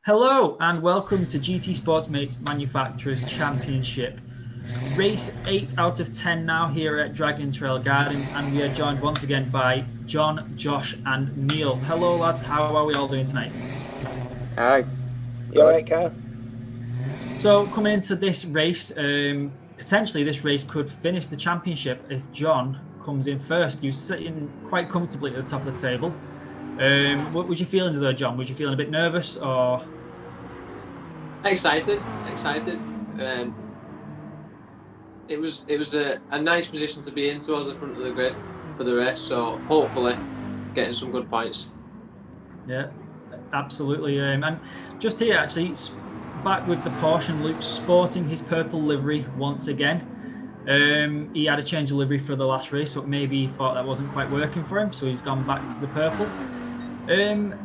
Hello and welcome to GT Sportsmates Manufacturers Championship. Race 8 out of 10 now here at Dragon Trail Gardens, and we are joined once again by John, Josh and Neil. Hello lads, how are we all doing tonight? Hi. You alright, Kyle? So coming into this race, potentially this race could finish the championship if John comes in first. You're sitting quite comfortably at the top of the table. What was your feelings though, John? Was you feeling a bit nervous or? Excited. It was a nice position to be in towards the front of the grid for the race, so hopefully getting some good points. Yeah, absolutely. And just here actually, back with the Porsche, Luke sporting his purple livery once again. He had a change of livery for the last race, but maybe he thought that wasn't quite working for him, so he's gone back to the purple.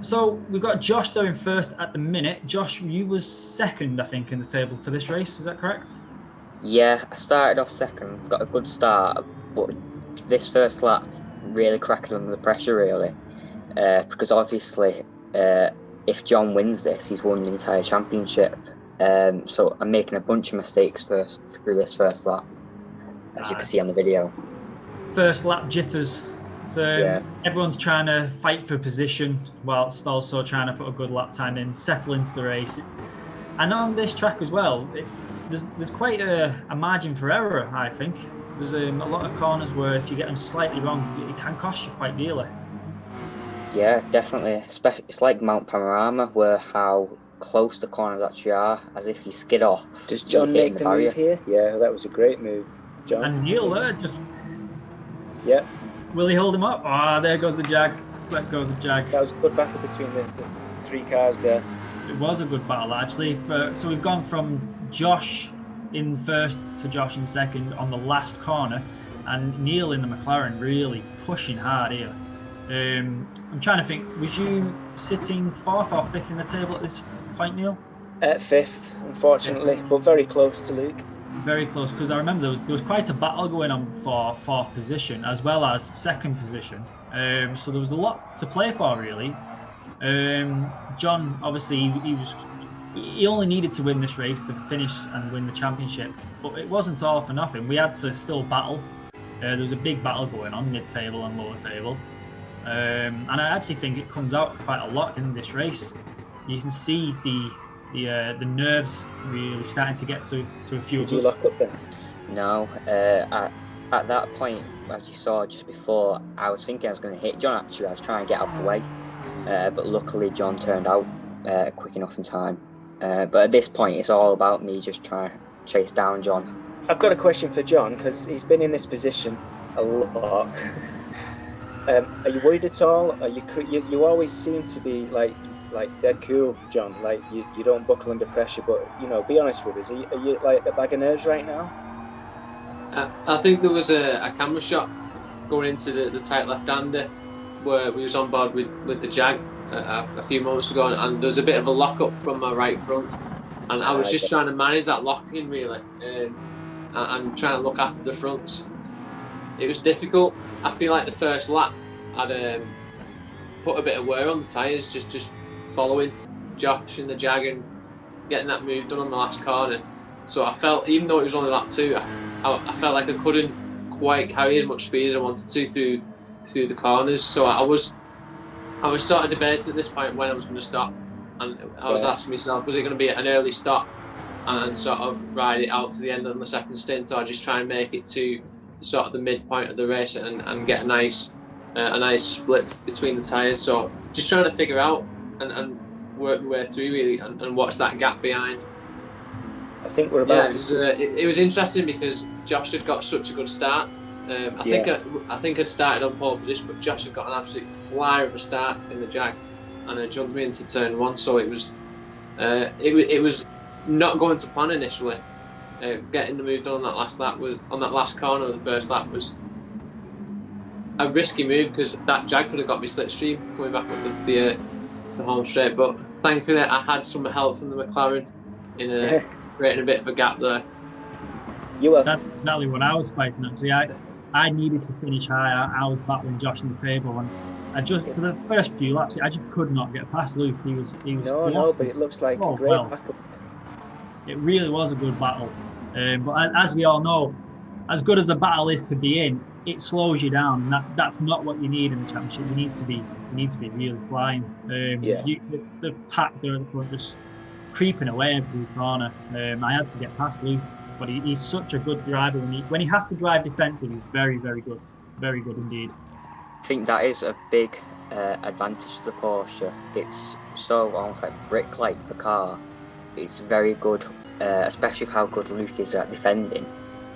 So we've got Josh doing first at the minute. Josh, you was second, I think, in the table for this race. Is that correct? Yeah, I started off second, got a good start, but this first lap really cracking under the pressure, really. Because obviously, if John wins this, he's won the entire championship. So I'm making a bunch of mistakes through this first lap, as you can see on the video. First lap jitters. So yeah. Everyone's trying to fight for position whilst also trying to put a good lap time in, settle into the race. And on this track as well, there's quite a margin for error, I think. There's a lot of corners where if you get them slightly wrong, it can cost you quite dearly. Yeah, definitely. Especially, it's like Mount Panorama, where how close the corners actually are, as if you skid off. Does John make the move here? Yeah, that was a great move, John. And Neil there just... Yeah. Will he hold him up? Ah, there goes the Jag. Let go of the Jag. That was a good battle between the three cars there. It was a good battle, actually. So we've gone from Josh in first to Josh in second on the last corner, and Neil in the McLaren really pushing hard here. I'm trying to think, was you sitting fourth or fifth in the table at this point, Neil? Fifth, unfortunately, but very close to Luke. Very close, because I remember there was quite a battle going on for fourth position as well as second position. So there was a lot to play for, really. John, obviously, he only needed to win this race to finish and win the championship, but it wasn't all for nothing. We had to still battle. There was a big battle going on, mid-table and lower table. And I actually think it comes out quite a lot in this race. You can see the nerves really starting to get to a few of us. Did you lock up then? No, at that point, as you saw just before, I was thinking I was going to hit John. Actually, I was trying to get out of the way, but luckily John turned out quick enough in time. But at this point, it's all about me just trying to chase down John. I've got a question for John, because he's been in this position a lot. Are you worried at all? Are you always seem to be like dead cool, John. Like you don't buckle under pressure, but be honest with us. Are you like a bag of nerves right now? I think there was a camera shot going into the tight left-hander where we was on board with the Jag a few moments ago, and there was a bit of a lock-up from my right front, and I was just trying to manage that lock-in really, and trying to look after the fronts. It was difficult. I feel like the first lap I'd put a bit of wear on the tyres, just following Josh in the Jag and getting that move done on the last corner. So I felt, even though it was only lap 2, I felt like I couldn't quite carry as much speed as I wanted to through the corners. So I was sort of debating at this point when I was going to stop, and I was asking myself, was it going to be an early stop and sort of ride it out to the end on the second stint, or just try and make it to sort of the midpoint of the race and get a nice split between the tyres. So just trying to figure out and work my way through really, and watch that gap behind. I think we're about to. It was interesting because Josh had got such a good start. I think I'd started on pole position, but Josh had got an absolute flyer of a start in the Jag, and I jumped me into turn 1. So it was not going to plan initially. Getting the move done on that last lap on that last corner of the first lap was a risky move, because that Jag could have got me slipstream coming back up the home straight, but thankfully I had some help from the McLaren in creating a bit of a gap there. You were that's exactly what I was fighting actually. I needed to finish high. I was battling Josh in the table, and for the first few laps, I just could not get past Luke. He was No, but it looks like a great battle. It really was a good battle. But as we all know, as good as a battle is to be in, it slows you down, and that's not what you need in the championship. You need to be really flying. The pack there at the front just creeping away every corner. I had to get past Luke, but he's such a good driver. When he has to drive defensive, he's very, very good indeed. I think that is a big advantage to the Porsche. It's so almost like brick-like the car. It's very good, especially with how good Luke is at defending.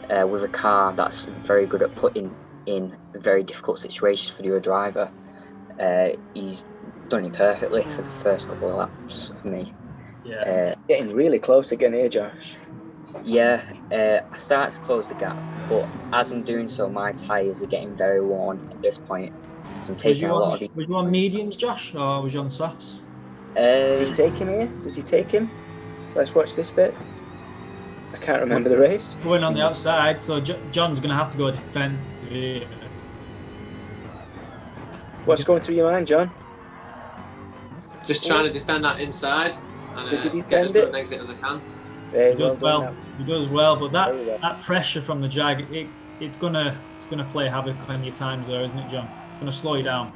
With a car that's very good at putting in very difficult situations for the other driver. He's done it perfectly for the first couple of laps for me. Yeah. Getting really close again here, Josh. Yeah, I started to close the gap, but as I'm doing so, my tyres are getting very worn at this point. So I'm taking a lot of... Was you on mediums, Josh, or was you on softs? Does he take him here? Does he take him? Let's watch this bit. I can't remember the race. Going on the outside, so John's going to have to go defence here. What's going through your mind, John? Just trying to defend that inside. And, does he defend get as good an exit as I can. He does well, but that pressure from the Jag, it's gonna play havoc on your times there, isn't it, John? It's gonna slow you down.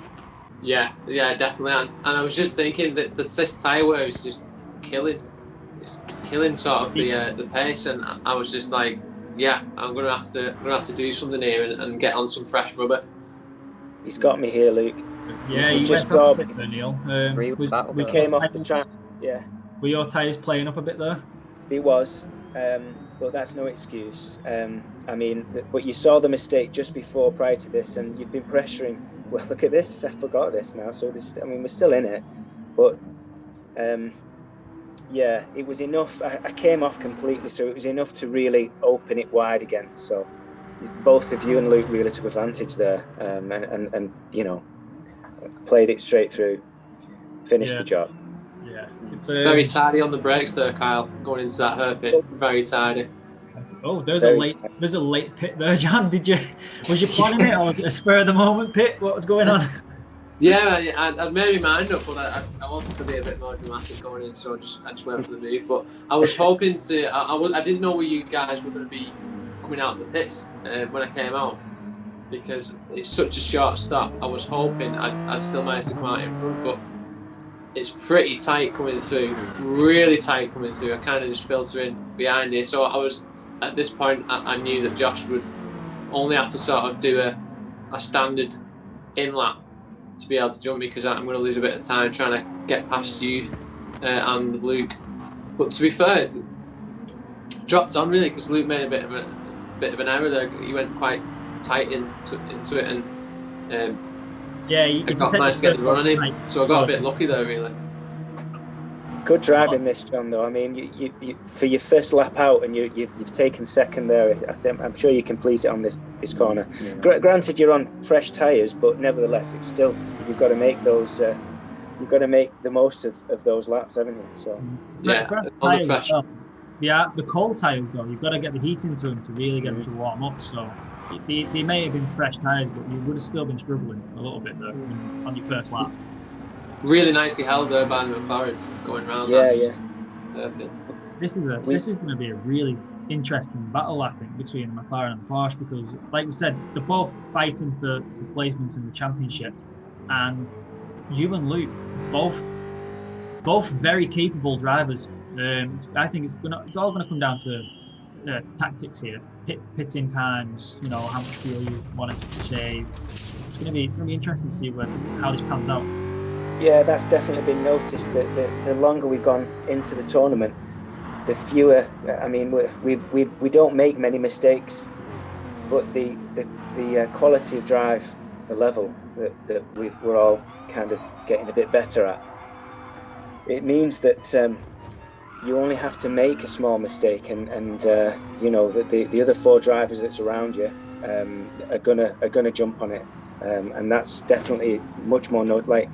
Yeah, definitely. And I was just thinking that this tyre wear is just killing. It's killing sort of the pace, and I was just like, yeah, I'm gonna have to do something here and get on some fresh rubber. He's got me here, Luke. Yeah, you just got it there, Neil. We came off the track. Yeah. Were your tyres playing up a bit there? It was, but that's no excuse. I mean, but you saw the mistake just prior to this, and you've been pressuring. Well, look at this. I forgot this now. So we're still in it, but yeah, it was enough. I came off completely, so it was enough to really open it wide again. So both of you and Luke really took advantage there, and played it straight through, finished the job. Yeah, it's very tidy on the brakes there, Kyle. Going into that hairpin, very tidy. Oh, there's a late pit there, John. Was you planning it, or was it a spur of the moment pit? What was going on? Yeah, I'd made my mind up, but I wanted to be a bit more dramatic going in, so I just went for the move. But I was hoping to. I didn't know where you guys were going to be coming out of the pits when I came out, because it's such a short stop. I was hoping I'd still manage to come out in front, but it's pretty tight coming through, really tight coming through. I kind of just filter in behind here. So I was, at this point, I knew that Josh would only have to sort of do a standard in lap to be able to jump me, because I'm going to lose a bit of time trying to get past you and Luke. But to be fair, dropped on really, because Luke made a bit of an error there. He went quite tight into it, and I got managed to get the run on him, so I got a bit lucky there, really. Good driving this, John. Though I mean, you for your first lap out, and you've taken second there. I'm sure you can please it on this corner. Yeah. Granted, you're on fresh tyres, but nevertheless, it's still, you've got to make those. You've got to make the most of those laps, haven't you? So yeah, on the fresh. Yeah, the cold tyres though, you've got to get the heat into them to really get them to warm up. So they may have been fresh tyres, but you would have still been struggling a little bit there on your first lap. Really nicely held there by the McLaren going round. Yeah. This is going to be a really interesting battle, I think, between McLaren and Porsche, because, like we said, they're both fighting for placements in the championship, and you and Luke, both very capable drivers. I think it's all going to come down to tactics here, pitting times. How much fuel you want it to save. It's going to be interesting to see how this pans out. Yeah, that's definitely been noticed. That the longer we've gone into the tournament, the fewer. I mean, we don't make many mistakes, but the quality of drive, the level that we're all kind of getting a bit better at. It means that you only have to make a small mistake, and the other four drivers that's around you are gonna jump on it, and that's definitely much more like.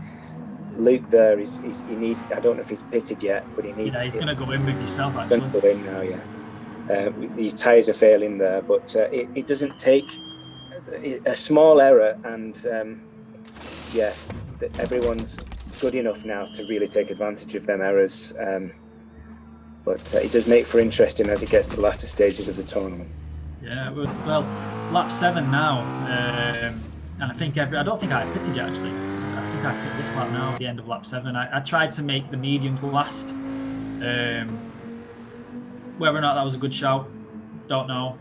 Luke there he needs. I don't know if he's pitted yet, but he needs. Yeah, he's going to go in with yourself. Actually, going to go in now. Yeah, his tyres are failing there, but it doesn't take a small error, and yeah, everyone's good enough now to really take advantage of them errors. But it does make for interesting as it gets to the latter stages of the tournament. Yeah, well, lap 7 now, and I think I don't think I pitted yet actually. I think I pit this lap now at the end of lap 7. I tried to make the mediums last. Whether or not that was a good shout, don't know.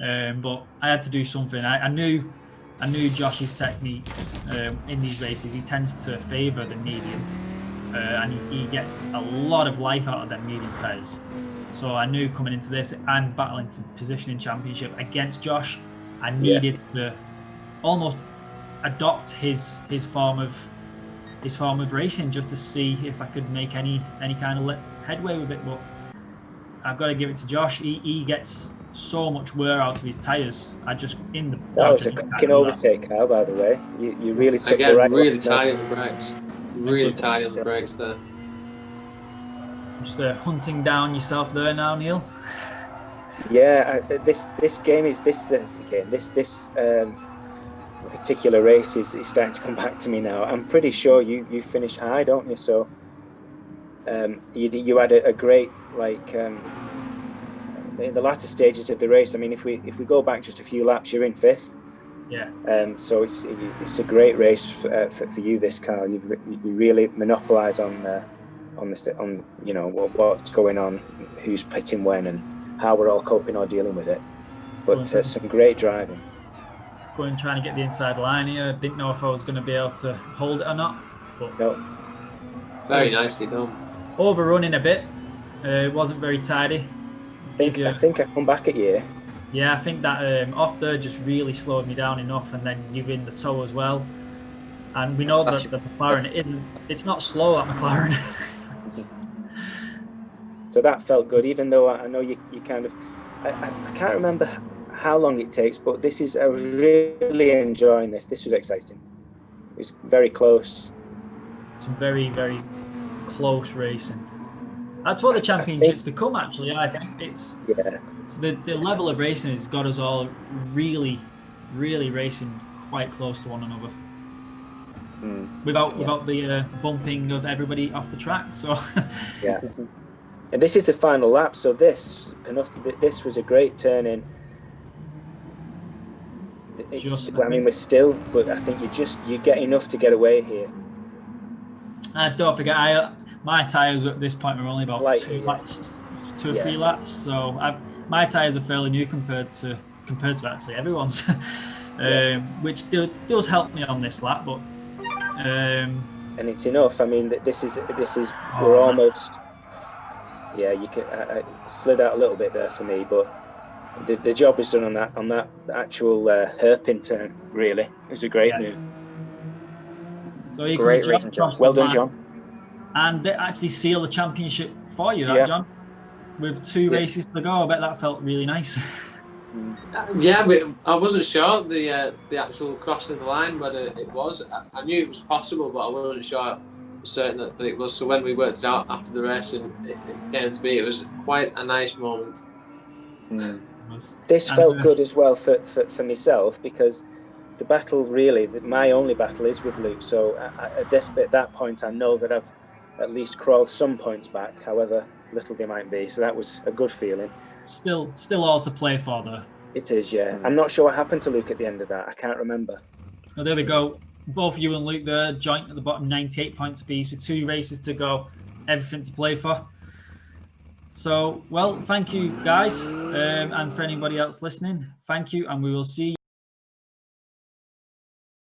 But I had to do something. I knew Josh's techniques in these races. He tends to favour the medium, and he gets a lot of life out of them medium tyres. So I knew coming into this, I'm battling for positioning championship against Josh. I needed to almost adopt his form of racing just to see if I could make any kind of headway with it. But I've got to give it to Josh. He gets so much wear out of his tyres. That was a cracking overtake, Kyle, by the way. You really took again, the right really tight on the brakes. Really tight on the brakes there. Just hunting down yourself there now, Neil. Yeah, this particular race is starting to come back to me now. I'm pretty sure you finished high, don't you? So you had a great in the latter stages of the race. I mean, if we go back just a few laps, you're in 5th. Yeah. So it's a great race for you, this, Carl. You really monopolise on you know what's going on, who's pitting when, and how we're all coping or dealing with it. But some great driving. Going trying to get the inside line here. Didn't know if I was going to be able to hold it or not. But No. Very nicely done. Overrunning a bit. It wasn't very tidy. I think I come back at you. Yeah, I think that off there just really slowed me down enough, and then you're in the toe as well. And we know that the McLaren it's not slow at McLaren. So that felt good, even though I know you kind of, I can't remember how long it takes, but I was really enjoying this. This was exciting. It was very close. Some very, very close racing. That's what the championships become, actually. I think it's the level of racing has got us all really, really racing quite close to one another. Without the bumping of everybody off the track. So yeah. And this is the final lap, so this was a great turn in. We're still, but I think you get enough to get away here. Don't forget, my tyres at this point were only about 2 laps, 2 or 3 laps. So my tyres are fairly new compared to actually everyone's, which does help me on this lap. But and it's enough. I mean, this is we're almost. Yeah, you can. I slid out a little bit there for me, but the job is done on that actual hairpin turn. Really, it was a great move. So you great racing, John. Well done, John. And they actually seal the championship for you, John. With 2 races to go, I bet that felt really nice. I wasn't sure the actual crossing the line whether it was. I knew it was possible, but I wasn't sure certain that it was. So when we worked it out after the race and it came to me, it was quite a nice moment. This felt good as well for myself, because the battle my only battle is with Luke. So at that point, I know that I've at least crawled some points back, however little they might be. So that was a good feeling. Still all to play for, though. It is, yeah. I'm not sure what happened to Luke at the end of that. I can't remember. Well, there we go. Both you and Luke there, joint at the bottom, 98 points apiece with 2 races to go, everything to play for. So, well, thank you, guys, and for anybody else listening, thank you, and we will see you.